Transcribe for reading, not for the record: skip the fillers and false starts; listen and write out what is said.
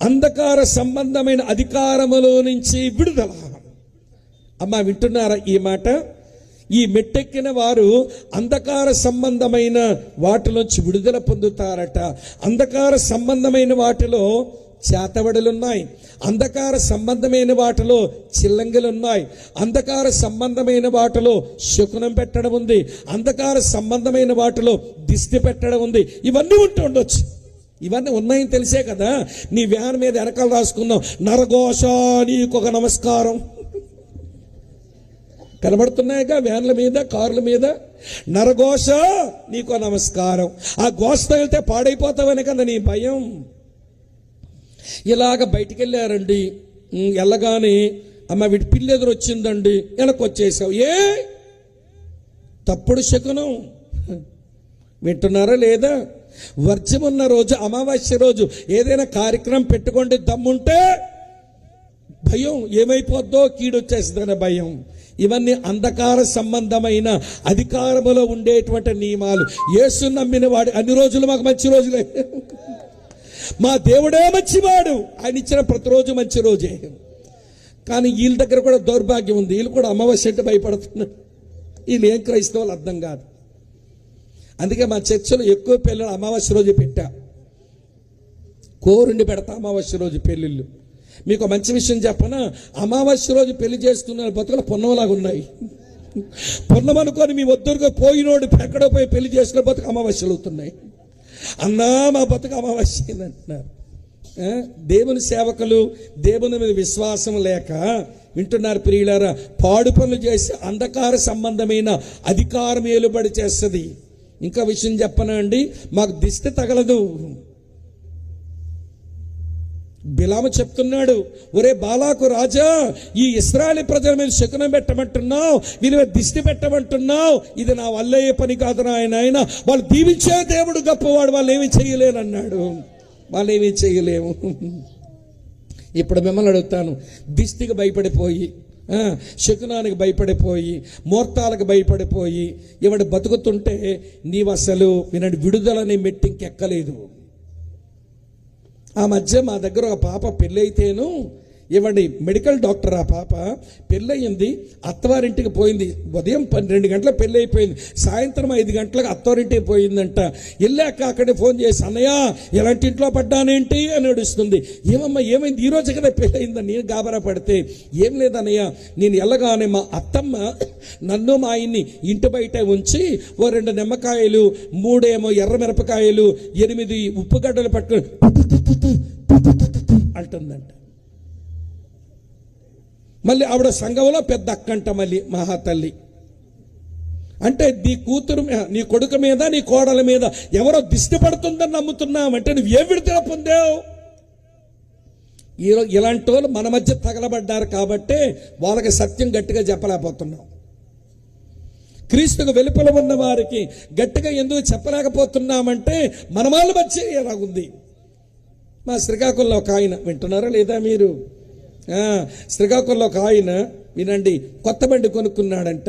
అంధకార సంబంధమైన అధికారములో నుంచి విడుదల. అమ్మా వింటున్నారా ఈ మాట? ఈ మెట్టెక్కిన వారు అంధకార సంబంధమైన వాటిలోంచి విడుదల పొందుతారట. అంధకార సంబంధమైన వాటిలో చేతబడులున్నాయి, అంధకార సంబంధమైన వాటిలో చిల్లంగిలున్నాయి, అంధకార సంబంధమైన వాటిలో శకునం పెట్టడం ఉంది, అంధకార సంబంధమైన వాటిలో దిష్టి పెట్టడం ఉంది. ఇవన్నీ ఉంటూ ఉండొచ్చు. ఇవన్నీ ఉన్నాయని తెలిసే కదా నీ వ్యాన్ మీద వెనకాల రాసుకున్నావు, నరఘోష నీకొక నమస్కారం. కనబడుతున్నాయిగా వ్యాన్ల మీద, కార్ల మీద, నరఘోష నీకో నమస్కారం. ఆ ఘోషతో వెళ్తే పాడైపోతావని కదా నీ భయం. ఇలాగ బయటికి వెళ్ళారండి, వెళ్ళగానే అమ్మ వీటి పిల్లి ఎదురు వచ్చిందండి, వెనక్కి వచ్చేసావు. ఏ తప్పుడు శకునం. వింటున్నారా లేదా? వర్జం ఉన్న రోజు, అమావాస్య రోజు ఏదైనా కార్యక్రమం పెట్టుకోండి, దమ్ముంటే భయం ఏమైపోద్దో, కీడొచ్చేస్తుందనే భయం. ఇవన్నీ అంధకార సంబంధమైన అధికారములో ఉండేటువంటి నియమాలు. యేసు నమ్మిన వాడు అన్ని రోజులు మాకు మంచి రోజులే. మా దేవుడే మంచివాడు, ఆయన ఇచ్చిన ప్రతిరోజు మంచి రోజే. కానీ వీళ్ళ దగ్గర కూడా దౌర్భాగ్యం ఉంది. వీళ్ళు కూడా అమావాస్య అంటే భయపడుతున్నారు. వీళ్ళు ఏం క్రైస్తవులు అర్థం కాదు. అందుకే మా చర్చలో ఎక్కువ పెళ్ళిళ్ళు అమావాస్య రోజు పెట్టా. కోరుండి పెడతా అమావాస్య రోజు పెళ్ళిళ్ళు. మీకు మంచి విషయం చెప్పనా? అమావాస్య రోజు పెళ్లి చేసుకున్న బతుకులు పొన్నంలాగా ఉన్నాయి. పొన్నం అనుకొని మీ వద్దరుగా పోయినోడు ఎక్కడో పోయి పెళ్లి చేసుకున్న బతుకు అమావాస్యలు అవుతున్నాయి. అన్నా మా బతుకు అమావాస్య అంటున్నారు. దేవుని సేవకులు దేవుని మీద విశ్వాసం లేక వింటున్నారు ప్రియులారా, పాడు పనులు చేసి అంధకార సంబంధమైన అధికారం ఏలుబడి చేస్తుంది. ఇంకా విషయం చెప్పనా అండి, మాకు దిష్టి తగలదు. బిలాము చెప్తున్నాడు, ఒరే బాలాకు రాజా, ఈ ఇశ్రాయేలు ప్రజల మీద శకునం పెట్టమంటున్నావు, వీళ్ళ మీద దిష్టి పెట్టమంటున్నావు, ఇది నా వల్ల ఏ పని కాదు ఆయన. వాళ్ళు దీవించే దేవుడు గొప్పవాడు, వాళ్ళు ఏమీ చేయలేనన్నాడు. వాళ్ళు ఏమీ చేయలేము. ఇప్పుడు మిమ్మల్ని అడుగుతాను, దిష్టికి భయపడిపోయి, శకునానికి భయపడిపోయి, ముహూర్తాలకు భయపడిపోయి ఇవాడు బతుకుతుంటే నీవు అసలు వినండి విడుదలని మెట్టింకెక్కలేదు. ఆ మధ్య మా దగ్గర ఒక పాప పెళ్ళైతేను, ఇవ్వండి మెడికల్ డాక్టర్, ఆ పాప పెళ్ళయింది, అత్తవారింటికి పోయింది. ఉదయం 12 గంటలకు పెళ్ళి అయిపోయింది, సాయంత్రం 5 గంటలకు అత్తవారింటికి పోయిందంట. వెళ్ళాక అక్కడే ఫోన్ చేసి, అన్నయ్య ఎలాంటి ఇంట్లో పడ్డానేంటి అని అడుస్తుంది. ఏమమ్మా ఏమైంది, ఈరోజు కదా పెళ్ళయిందని నేను గాబరా పడితే, ఏం లేదన్నయ్య, నేను వెళ్ళగానే మా అత్తమ్మ నన్ను మా ఆయన్ని ఇంటి బయట ఉంచి ఓ 2 నిమ్మకాయలు, 3 ఎర్రమిరపకాయలు, 8 ఉప్పుగడ్డలు పట్టుకొని అంటుందంట. మళ్ళీ ఆవిడ సంఘంలో పెద్ద అక్కంట, మళ్ళీ మహాతల్లి. అంటే నీ కూతురు, నీ కొడుకు మీద, నీ కోడల మీద ఎవరో దిష్టి పడుతుందని నమ్ముతున్నావు అంటే నువ్వు ఏ విడుదల పొందావు? ఈరోజు ఇలాంటి వాళ్ళు మన మధ్య తగలబడ్డారు కాబట్టి వాళ్ళకి సత్యం గట్టిగా చెప్పలేకపోతున్నాం. క్రీస్తుకు వెలుపల ఉన్న వారికి గట్టిగా ఎందుకు చెప్పలేకపోతున్నామంటే మన వాళ్ళ మధ్య ఎలాగుంది. మా శ్రీకాకుళంలో ఒక ఆయన, వింటున్నారా లేదా మీరు? శ్రీకాకుళంలో ఒక ఆయన వినండి, కొత్త బండి కొనుక్కున్నాడంట.